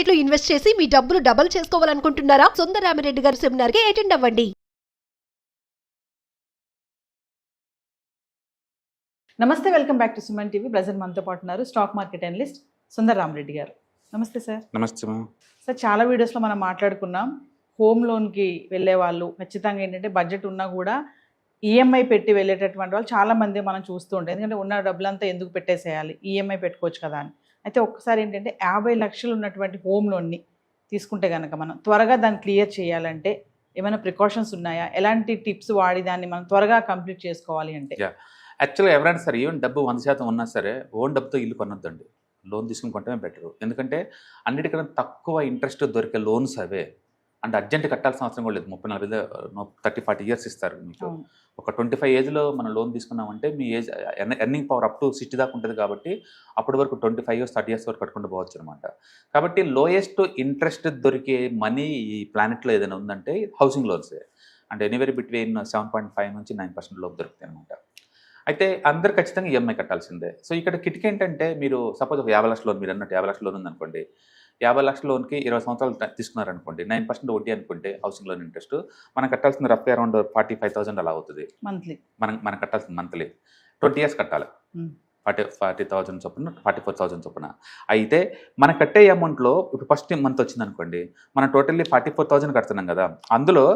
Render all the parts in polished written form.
Market లో invest చేసి మీ డబ్బులు డబుల్ చేసుకోవాలనుకుంటున్నారా? సుందరరామిరెడ్డి గారి సెమినార్ కి అటెండ్ అవ్వండి. నమస్తే, welcome back to Suman TV. Present మనతో పాటు ఉన్నారు stock market analyst Sundar Rama Reddy గారు. నమస్తే సార్. నమస్తే. సార్, చాలా వీడియోస్లో మనం మాట్లాడుకున్నాం, హోమ్ లోన్కి వెళ్ళే వాళ్ళు ఖచ్చితంగా ఏంటంటే బడ్జెట్ ఉన్నా కూడా ఈఎంఐ పెట్టి వెళ్ళేటటువంటి వాళ్ళు చాలామంది మనం చూస్తూ ఉంటాం. ఎందుకంటే ఉన్న డబ్బులంతా ఎందుకు పెట్టేసేయాలి, ఈఎంఐ పెట్టుకోవచ్చు కదా అని. అయితే ఒక్కసారి ఏంటంటే 50 లక్షలు ఉన్నటువంటి హోమ్ లోన్ని తీసుకుంటే కనుక మనం త్వరగా దాన్ని క్లియర్ చేయాలంటే ఏమైనా ప్రికాషన్స్ ఉన్నాయా? ఎలాంటి టిప్స్ వాడి దాన్ని మనం త్వరగా కంప్లీట్ చేసుకోవాలి అంటే? యాక్చువల్గా ఎవరైనా సరే ఈవెన్ డబ్బు 100% ఉన్నా సరే ఓన్ డబ్బుతో ఇల్లు కొనొద్దండి. లోన్ తీసుకుని కొంటమే బెటరు. ఎందుకంటే అన్నిటికన్నా తక్కువ ఇంట్రెస్ట్ దొరికే లోన్స్ అవే. అంటే అర్జెంట్ కట్టాల్సిన అవసరం కూడా లేదు. 30-40 ఇయర్స్ ఇస్తారు మీకు. ఒక 25 ఏజ్లో మనం లోన్ తీసుకున్నామంటే మీ age earning power up to 60 దాకా ఉంటుంది కాబట్టి అప్పటి వరకు 25 years 30 years వరకు కట్టుకుంటూ పోవచ్చు అనమాట. కాబట్టి లోయెస్ట్ ఇంట్రెస్ట్ దొరికే మనీ ఈ ప్లానెట్లో ఏదైనా ఉందంటే హౌసింగ్ లోన్సే. అంటే ఎనీవేర్ బిట్వీన్ 7.5 నుంచి 9% లోపు దొరుకుతాయి అనమాట. అయితే అందరు ఖచ్చితంగా ఈఎంఐ కట్టాల్సిందే. సో ఇక్కడ కిటికీ ఏంటంటే మీరు సపోజ్ ఒక 50 లక్షల లోన్, మీరు అన్నట్టు 50 లక్షల లోన్ ఉందనుకోండి. 50 లక్షల లోన్కి 20 సంవత్సరాలు తీసుకున్నారనుకోండి, 9% వడ్డీ అనుకుంటే హౌసింగ్ లోన్ ఇంట్రెస్ట్ మనం కట్టాల్సింది రఫ్ అరౌండ్ 45,000 అలా అవుతుంది మంత్లీ. మనం కట్టాల్సింది మంత్లీ 20 years కట్టాలి. 40,000 చొప్పున 44,000 చొప్పున. అయితే మనం కట్టే అమౌంట్లో ఇప్పుడు ఫస్ట్ మంత్ వచ్చింది అనుకోండి, మనం టోటల్లీ 44,000 కడుతున్నాం కదా, అందులో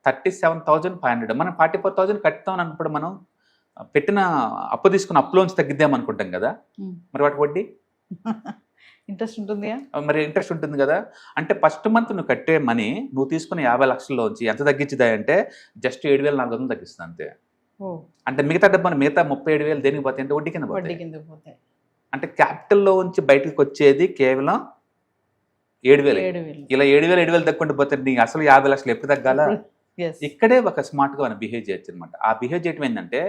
37,500 మనం 44,000 కడతాం అన్నప్పుడు మనం పెట్టిన అప్పు తీసుకున్న అప్పులోంచి తగ్గిద్దాం అనుకుంటాం కదా, మరి వాటి వడ్డీ ఇంట్రెస్ట్ ఉంటుంది. మరి ఇంట్రెస్ట్ ఉంటుంది కదా. అంటే ఫస్ట్ మంత్ నువ్వు కట్టే మనీ నువ్వు తీసుకున్న 50 లక్షల్లోంచి ఎంత తగ్గించుదా అంటే జస్ట్ 7,400 తగ్గిస్తుంది అంతే. అంటే మిగతా డబ్బు మిగతా 37,000 దేనికి పోతాయి అంటే వడ్డీ కింద పోతాయి. అంటే క్యాపిటల్లో ఉంచి బయటకు వచ్చేది కేవలం 7,000. ఇలా 7,000 తగ్గుకుంటూ పోతే నీకు అసలు 50 లక్షలు ఎప్పుడు తగ్గాల? ఇక్కడే ఒక స్మార్ట్గా మనం బిహేవ్ చేయొచ్చు అనమాట. ఆ బిహేవ్ చేయటం ఏంటంటే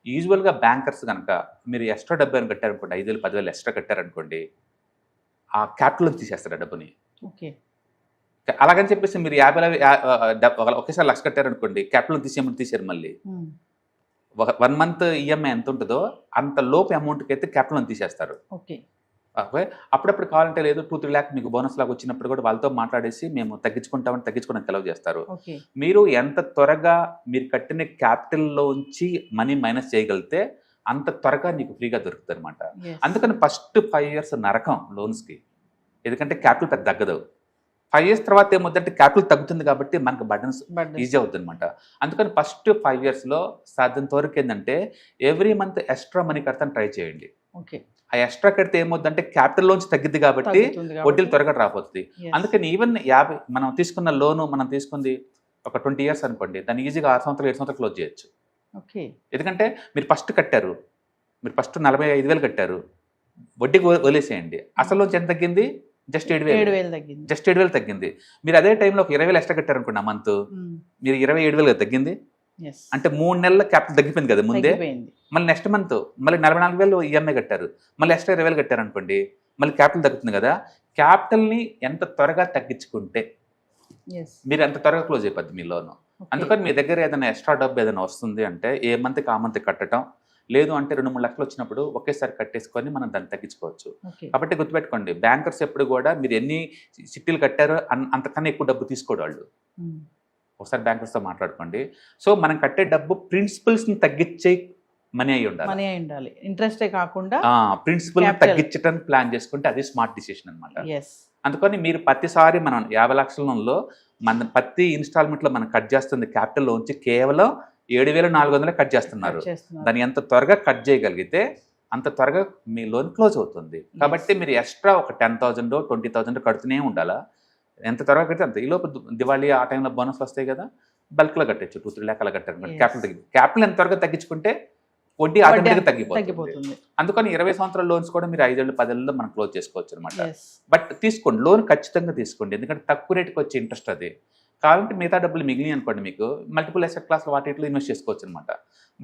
యూజువల్గా బ్యాంకర్స్ కనుక మీరు ఎక్స్ట్రా డబ్బు అని కట్టారనుకోండి, 5,000 10,000 ఎక్స్ట్రా కట్టారనుకోండి, ఆ క్యాపిటల్ తీసేస్తారు ఆ డబ్బుని. అలాగని చెప్పేసి మీరు 50 ఒకేసారి 1,00,000 కట్టారనుకోండి, క్యాపిటల్ తీసేయమని మళ్ళీ 1 month ఈఎంఐ ఎంత ఉంటుందో అంత లోపు అమౌంట్కి అయితే క్యాపిటల్ తీసేస్తారు. అప్పుడప్పుడు కావాలంటే లేదు 2-3 lakhs మీకు బోనస్ లాగా వచ్చినప్పుడు కూడా వాళ్ళతో మాట్లాడేసి మేము తగ్గించుకుంటామని తగ్గించుకోవడానికి సెలవు చేస్తారు. మీరు ఎంత త్వరగా మీరు కట్టిన క్యాపిటల్లోంచి మనీ మైనస్ చేయగలిగితే అంత త్వరగా నీకు ఫ్రీగా దొరుకుతుంది అనమాట. అందుకని ఫస్ట్ 5 years నరకం లోన్స్కి, ఎందుకంటే క్యాపిటల్ పెద్ద తగ్గదు. 5 years తర్వాత ఏమవుతుందంటే క్యాపిటల్ తగ్గుతుంది కాబట్టి మనకు బర్డన్స్ ఈజీ అవుతుంది అనమాట. అందుకని ఫస్ట్ 5 yearsలో సాధ్యంత వరకు ఏంటంటే ఎవ్రీ మంత్ ఎక్స్ట్రా మనీ కడతాను ట్రై చేయండి. ఆ ఎక్స్ట్రా కడితే ఏమవుతుందంటే క్యాపిటల్ లోంచి తగ్గిద్ది కాబట్టి వడ్డీలు త్వరగా రాపోతుంది. అందుకని ఈవెన్ 50 మనం తీసుకున్న లోను మనం తీసుకుంది ఒక 20 years అనుకోండి, దాన్ని ఈజీగా 6 సంవత్సరాలు 7 సంవత్సరాలు క్లోజ్ చేయొచ్చు. ఎందుకంటే మీరు ఫస్ట్ కట్టారు, మీరు ఫస్ట్ 45,000 కట్టారు, వడ్డీకి వదిలేసేయండి. అసలు లోంచి ఎంత తగ్గింది? జస్ట్ 7,000 తగ్గింది. మీరు అదే టైంలో ఒక 20,000 ఎక్స్ట్రా కట్టారు అనుకోండి, ఆ మంత్ మీరు 27,000 తగ్గింది. అంటే 3 నెలల క్యాపిటల్ తగ్గిపోయింది కదా ముందే. మళ్ళీ నెక్స్ట్ మంత్ మళ్ళీ 44,000 ఈఎంఐ కట్టారు, మళ్ళీ ఎక్స్ట్రా 20,000 కట్టారు అనుకోండి, మళ్ళీ క్యాపిటల్ తగ్గుతుంది కదా. క్యాపిటల్ని ఎంత త్వరగా తగ్గించుకుంటే మీరు ఎంత త్వరగా క్లోజ్ అయిపోద్ది మీ లోను. అందుకని మీ దగ్గర ఏదైనా ఎక్స్ట్రా డబ్బు ఏదైనా వస్తుంది అంటే ఏ మంత్కి ఆ మంత్ కట్టడం, లేదు అంటే 2-3 లక్షలు వచ్చినప్పుడు ఒకేసారి కట్టేసుకొని మనం దాన్ని తగ్గించుకోవచ్చు. కాబట్టి గుర్తుపెట్టుకోండి, బ్యాంకర్స్ ఎప్పుడు కూడా మీరు ఎన్ని చిట్టీలు కట్టారో అంతకన్నా ఎక్కువ డబ్బు తీసుకోడు వాళ్ళు. ఒకసారి బ్యాంకర్స్తో మాట్లాడుకోండి. సో మనం కట్టే డబ్బు ప్రిన్సిపల్స్ని తగ్గించే మనీ అయి ఉండాలి, ఇంట్రెస్టే కాకుండా ప్రిన్సిపల్ తగ్గించడానికి ప్లాన్ చేసుకుంటే అది స్మార్ట్ డిసిషన్ అనమాట. అందుకని మీరు ప్రతిసారి మనం 50 లక్షలలో మన ప్రతి ఇన్స్టాల్మెంట్లో మనం కట్ చేస్తుంది క్యాపిటల్ లోంచి కేవలం 7,400 కట్ చేస్తున్నారు. దాన్ని ఎంత త్వరగా కట్ చేయగలిగితే అంత త్వరగా మీ లోన్ క్లోజ్ అవుతుంది. కాబట్టి మీరు ఎక్స్ట్రా ఒక 10,000 20,000 కడుతూనే ఉండాలా. ఎంత త్వరగా కడితే అంత. ఈలోపు దివాళీ ఆ టైంలో బోనస్ వస్తాయి కదా, బల్క్లో కట్టచ్చు. 2-3 lakhs అలా కట్టారు. క్యాపిటల్ ఎంత త్వరగా తగ్గించుకుంటే వడ్డీ ఆటోమేటిక్గా తగ్గిపోతుంది. అందుకని 20 సంవత్సరాల లోన్స్ కూడా మీరు 5 ఏళ్ళు 10 ఏళ్ళలో మనం క్లోజ్ చేసుకోవచ్చు అనమాట. బట్ తీసుకోండి, లోన్ ఖచ్చితంగా తీసుకోండి, ఎందుకంటే తక్కువ రేటుకి వచ్చే ఇంట్రెస్ట్ అది. కావాలంటే మిగతా డబ్బులు మిగిలి అనుకోండి, మీకు మల్టిపుల్ అసెట్ క్లాస్లో వాటిలో ఇన్వెస్ట్ చేసుకోవచ్చు అనమాట.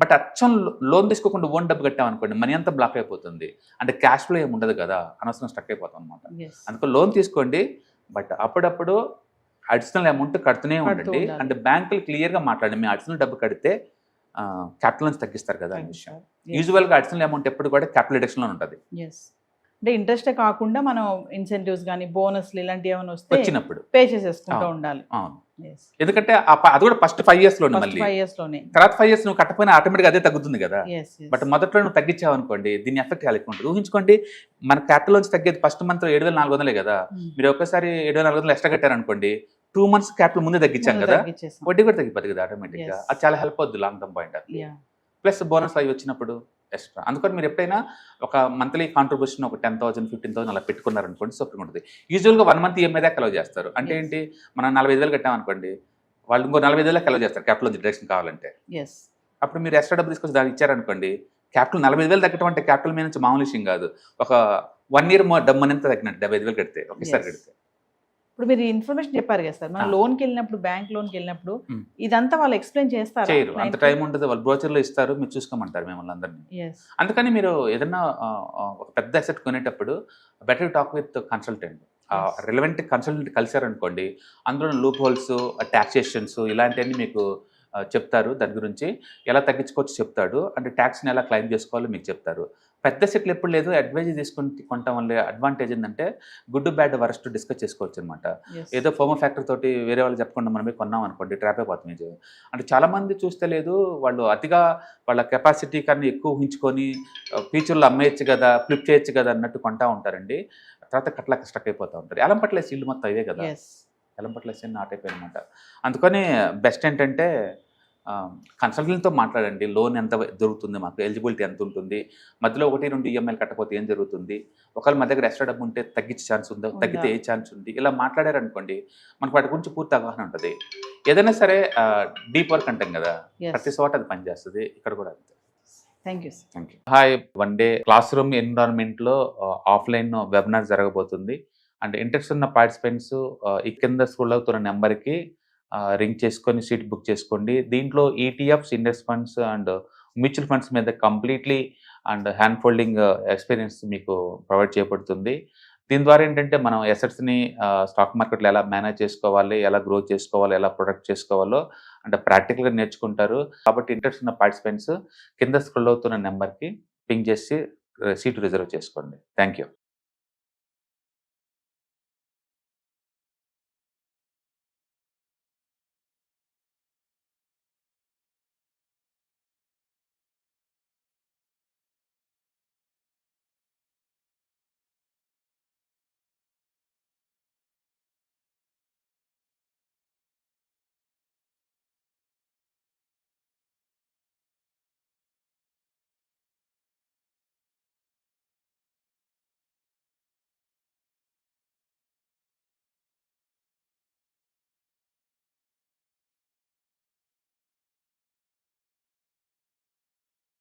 బట్ అచ్చం లోన్ తీసుకోకుండా ఓన్ డబ్బు కట్టామనుకోండి, మనీ అంతా బ్లాక్ అయిపోతుంది. అంటే క్యాష్ ఫ్లో ఏమి ఉండదు కదా, అనవసరం స్టక్ అయిపోతాం అనమాట. అందుకని లోన్ తీసుకోండి, బట్ అప్పుడప్పుడు అడిషనల్ అమౌంట్ కడుతూనే ఉండండి. అంటే బ్యాంకులు క్లియర్గా మాట్లాడండి, మీ అడిషనల్ డబ్బు కడితే క్యాపిటల్ నుంచి తగ్గిస్తారు కదా అని విషయం. యూజువల్గా అడిషనల్ అమౌంట్ ఎప్పుడు కూడా క్యాపిటల్ రిడక్షన్లో ఉంటుంది. అంటే ఇంట్రెస్టే కాకుండా మనం ఇన్సెంటివ్స్ కానీ బోనస్లు ఇలాంటివి ఏమైనా వస్తే వచ్చినప్పుడు పే చేసేసుకుంటూ అవును. ఉండాలి. అవును, ఎందుకంటే అది కూడా ఫస్ట్ 5 years లోనే, మళ్ళీ 5 years లోనే. తర్వాత 5 years నువ్వు కట్టపోయినా ఆటోమేటిక్ అదే తగ్గుతుంది కదా. Yes, yes. బట్ మొదట్లో నువ్వు తగ్గించావు అనుకోండి దీని ఎఫెక్ట్ చాలా ఎక్కువ ఉంటుంది. ఊహించుకోండి, మన క్యాపిటల్ నుంచి తగ్గేది ఫస్ట్ మంత్ 7,400 కదా. మీరు ఒక్కసారి 7,400 ఎక్స్ట్రా కట్టారు అనుకోండి, 2 months క్యాపిటల్ ముందే తగ్గించాం కదా, తగ్గించేసాం. వడ్డీ కూడా తగ్గిపోతుంది కదా ఆటోమేటిక్ గా. Yes. అది చాలా హెల్ప్ అవుతుంది long term point. Yeah. Plus bonus అవి వచ్చినప్పుడు ఎక్స్ట్రా. అందుకని మీరు ఎప్పుడైనా ఒక మంత్లీ కాంట్రిబ్యూషన్ ఒక 10,000 15,000 అలా పెట్టుకున్నారనుకోండి సూపర్గా ఉంటుంది. యూజువల్గా 1 month ఈఎంఐ దాకా అలౌ చేస్తారు. అంటే Yes. ఏంటి, మనం 45,000 కట్టామనుకోండి, వాళ్ళు ఇంకో 45,000 దాకా అలౌ చేస్తారు క్యాపిటల్ నుంచి డైరెక్షన్ కావాలంటే. Yes. అప్పుడు మీరు ఎక్స్ట్రా డబ్బు తీసుకొచ్చి దాన్ని ఇచ్చారనుకోండి, క్యాపిటల్ 45,000 తగ్గటం అంటే క్యాపిటల్ మీద నుంచి మామూలు విషయం కాదు. ఒక 1 year డబ్బు ఎంత తగ్గినట్టు 75,000 కడితే ఒకేసారి Yes. కడితే. ఇప్పుడు మీరు ఇన్ఫర్మేషన్ చెప్పారు కదా సార్, మనం లోన్కి వెళ్ళినప్పుడు బ్యాంక్ లోన్కి వెళ్ళినప్పుడు Hmm. ఇదంతా వాళ్ళు ఎక్స్ప్లెయిన్ చేస్తారు. చేయరు, అంత టైం ఉండదు. వాళ్ళు బ్రోచర్లో ఇస్తారు, మీరు చూసుకోమంటారు మిమ్మల్ని అందరినీ. అందుకని మీరు ఏదన్నా ఒక పెద్ద అసెట్ కొనేటప్పుడు better talk with consultant. Relevant consultant కలిసారనుకోండి, అందులో లూప్ హోల్స్, టాక్సేషన్స్ ఇలాంటివన్నీ మీకు చెప్తారు. దాని గురించి ఎలా తగ్గించుకోవచ్చు చెప్తాడు. అంటే ట్యాక్స్ని ఎలా క్లెయిమ్ చేసుకోవాలో మీకు చెప్తారు. పెద్ద సెట్లు ఎప్పుడు లేదు, అడ్వైజ్ తీసుకుని కొంటాం వల్ల అడ్వాంటేజ్ ఏంటంటే గుడ్ బ్యాడ్ వరస్ట్ డిస్కస్ చేసుకోవచ్చు అనమాట. ఏదో ఫోమో ఫ్యాక్టర్ తోటి వేరే వాళ్ళు చెప్పకుండా మనమే కొన్నాం అనుకోండి, ట్రాప్ అయిపోతుంది ఇది. అంటే చాలామంది చూస్తే లేదు, వాళ్ళు అతిగా వాళ్ళ కెపాసిటీ కన్నా ఎక్కువ ఊహించుకొని ఫ్యూచర్లో అమ్మేయచ్చు కదా, ఫ్లిప్ చేయొచ్చు కదా అన్నట్టు కొంటా ఉంటారండి. తర్వాత కట్ల స్టక్ అయిపోతూ ఉంటారు. ఎలంపట్ల సీల్డ్ మొత్తం అవే కదా, ఎలంపట్ల సీల్ నాట్ అయిపోయి అనమాట. అందుకని బెస్ట్ ఏంటంటే కన్సల్టెంట్తో మాట్లాడండి. లోన్ ఎంత దొరుకుతుంది, మాకు ఎలిజిబిలిటీ ఎంత ఉంటుంది, మధ్యలో 1-2 ఈఎంఐలు కట్టకపోతే ఏం జరుగుతుంది, ఒకవేళ మా దగ్గర ఎక్స్ట్రా డబ్బు ఉంటే తగ్గించే ఛాన్స్ ఉందో, తగ్గితే ఏ ఛాన్స్ ఉంది, ఇలా మాట్లాడారనుకోండి మనకు వాటి గురించి పూర్తి అవగాహన ఉంటుంది. ఏదైనా సరే డీప్ వర్క్ అంటాం కదా, ప్రతి చోట అది పనిచేస్తుంది. ఇక్కడ కూడా అంతే. Thank you. Hi, 1 day classroom ఎన్విరాన్మెంట్లో ఆఫ్లైన్ వెబినార్ జరగబోతుంది. అండ్ ఇంట్రెస్ట్ ఉన్న పార్టిసిపెంట్స్ ఈ కింద స్క్రోల్ అవుతున్న నెంబర్కి రింగ్ చేసుకొని సీట్ బుక్ చేసుకోండి. దీంట్లో ETFs, index funds and mutual funds మీద completely and hand holding experience మీకు ప్రొవైడ్ చేయబడుతుంది. దీని ద్వారా ఏంటంటే మనం అసెట్స్ని స్టాక్ మార్కెట్లో ఎలా మేనేజ్ చేసుకోవాలి, ఎలా గ్రో చేసుకోవాలి, ఎలా ప్రొడక్ట్ చేసుకోవాలో అంటే ప్రాక్టికల్గా నేర్చుకుంటారు. కాబట్టి ఇంట్రెస్ట్ ఉన్న పార్టిసిపెంట్స్ కింద స్క్రోల్ అవుతున్న నెంబర్కి పింగ్ చేసి సీటు రిజర్వ్ చేసుకోండి. Thank you.